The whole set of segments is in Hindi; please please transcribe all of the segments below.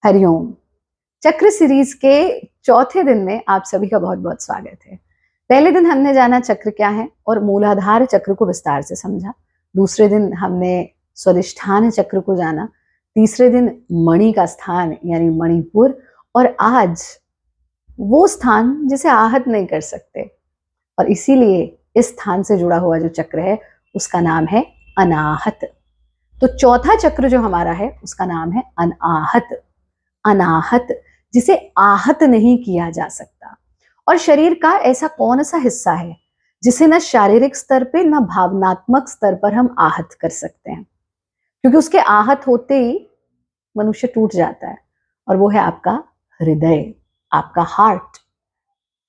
हरिओम। चक्र सीरीज के चौथे दिन में आप सभी का बहुत बहुत स्वागत है। पहले दिन हमने जाना चक्र क्या है और मूलाधार चक्र को विस्तार से समझा। दूसरे दिन हमने स्वादिष्ठान चक्र को जाना। तीसरे दिन मणि का स्थान यानी मणिपुर, और आज वो स्थान जिसे आहत नहीं कर सकते और इसीलिए इस स्थान से जुड़ा हुआ जो चक्र है उसका नाम है अनाहत। तो चौथा चक्र जो हमारा है उसका नाम है अनाहत। अनाहत जिसे आहत नहीं किया जा सकता। और शरीर का ऐसा कौन सा हिस्सा है जिसे न शारीरिक स्तर पे न भावनात्मक स्तर पर हम आहत कर सकते हैं, क्योंकि उसके आहत होते ही मनुष्य टूट जाता है, और वो है आपका हृदय, आपका हार्ट।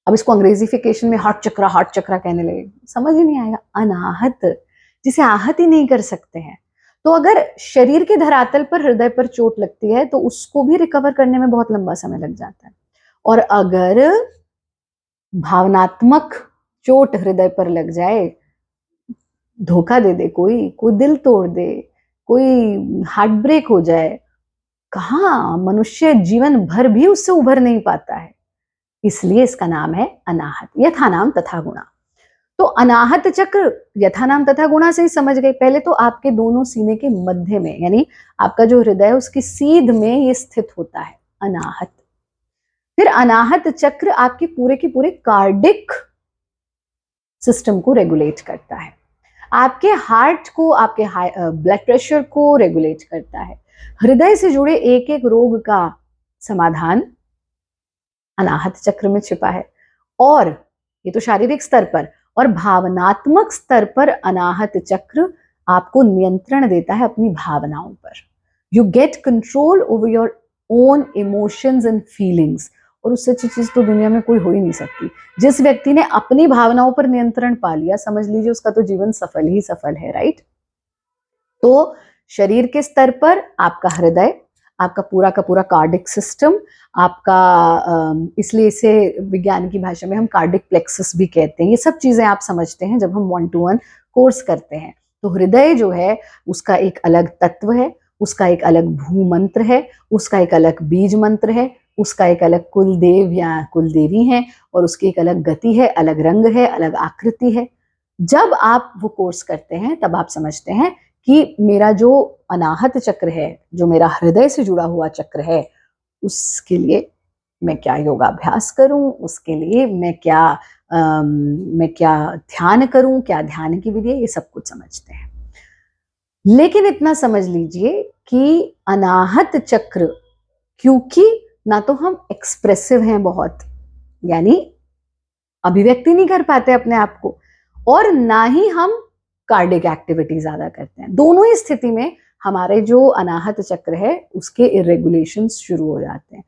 अब इसको अंग्रेजीफिकेशन में हार्ट चक्रा कहने लगे, समझ ही नहीं आएगा। अनाहत जिसे आहत ही नहीं कर सकते हैं। तो अगर शरीर के धरातल पर हृदय पर चोट लगती है तो उसको भी रिकवर करने में बहुत लंबा समय लग जाता है, और अगर भावनात्मक चोट हृदय पर लग जाए, धोखा दे दे कोई दिल तोड़ दे, कोई हार्ट ब्रेक हो जाए, कहाँ मनुष्य जीवन भर भी उससे उभर नहीं पाता है। इसलिए इसका नाम है अनाहत। यथा नाम तथा गुणा। तो अनाहत चक्र यथा नाम तथा गुणा से ही समझ गए। पहले तो आपके दोनों सीने के मध्य में, यानी आपका जो हृदय है उसकी सीध में ये स्थित होता है अनाहत। फिर अनाहत चक्र आपके पूरे के पूरे कार्डिक सिस्टम को रेगुलेट करता है, आपके हार्ट को, आपके ब्लड प्रेशर को रेगुलेट करता है। हृदय से जुड़े एक एक रोग का समाधान अनाहत चक्र में छिपा है। और ये तो शारीरिक स्तर पर, और भावनात्मक स्तर पर अनाहत चक्र आपको नियंत्रण देता है अपनी भावनाओं पर। You get control over your own emotions and feelings. और उससे अच्छी चीज तो दुनिया में कोई हो ही नहीं सकती। जिस व्यक्ति ने अपनी भावनाओं पर नियंत्रण पा लिया, समझ लीजिए उसका तो जीवन सफल ही सफल है, राइट। तो शरीर के स्तर पर आपका हृदय, आपका पूरा का पूरा कार्डिक सिस्टम, आपका इसलिए इसे विज्ञान की भाषा में हम कार्डिक प्लेक्सस भी कहते हैं। ये सब चीजें आप समझते हैं जब हम 1-to-1 कोर्स करते हैं। तो हृदय जो है उसका एक अलग तत्व है, उसका एक अलग भू मंत्र है, उसका एक अलग बीज मंत्र है, उसका एक अलग कुलदेव या कुलदेवी है, और उसकी एक अलग गति है, अलग रंग है, अलग आकृति है। जब आप वो कोर्स करते हैं तब आप समझते हैं कि मेरा जो अनाहत चक्र है, जो मेरा हृदय से जुड़ा हुआ चक्र है, उसके लिए मैं क्या योगाभ्यास करूं, उसके लिए मैं क्या ध्यान करूं, क्या ध्यान की विधि है, ये सब कुछ समझते हैं। लेकिन इतना समझ लीजिए कि अनाहत चक्र, क्योंकि ना तो हम एक्सप्रेसिव हैं बहुत, यानी अभिव्यक्ति नहीं कर पाते अपने आप को, और ना ही हम कार्डिक एक्टिविटी ज्यादा करते हैं। दोनों ही स्थिति में हमारे जो अनाहत चक्र है उसके इरेगुलेशंस शुरू हो जाते हैं।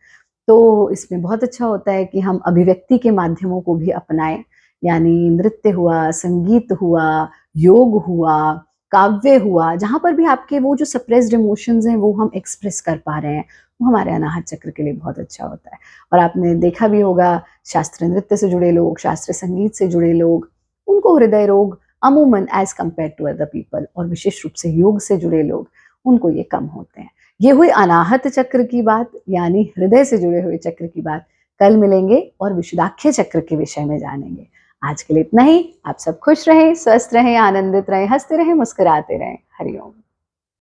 तो इसमें बहुत अच्छा होता है कि हम अभिव्यक्ति के माध्यमों को भी अपनाएं, यानी नृत्य हुआ, संगीत हुआ, योग हुआ, काव्य हुआ, जहां पर भी आपके वो जो सप्रेस्ड इमोशंस हैं वो हम एक्सप्रेस कर पा रहे हैं, वो हमारे अनाहत चक्र के लिए बहुत अच्छा होता है। और आपने देखा भी होगा, शास्त्रीय नृत्य से जुड़े लोग, शास्त्रीय संगीत से जुड़े लोग, उनको हृदय रोग अमूमन as compare to other people, और विशेष रूप से योग से जुड़े लोग, उनको ये कम होते हैं। ये हुई अनाहत चक्र की बात, यानी हृदय से जुड़े हुए चक्र की बात। कल मिलेंगे और विशुद्धाख्य चक्र के विषय में जानेंगे। आज के लिए इतना ही। आप सब खुश रहें, स्वस्थ रहें, आनंदित रहें, हंसते रहें, मुस्कुराते रहें। हरिओम।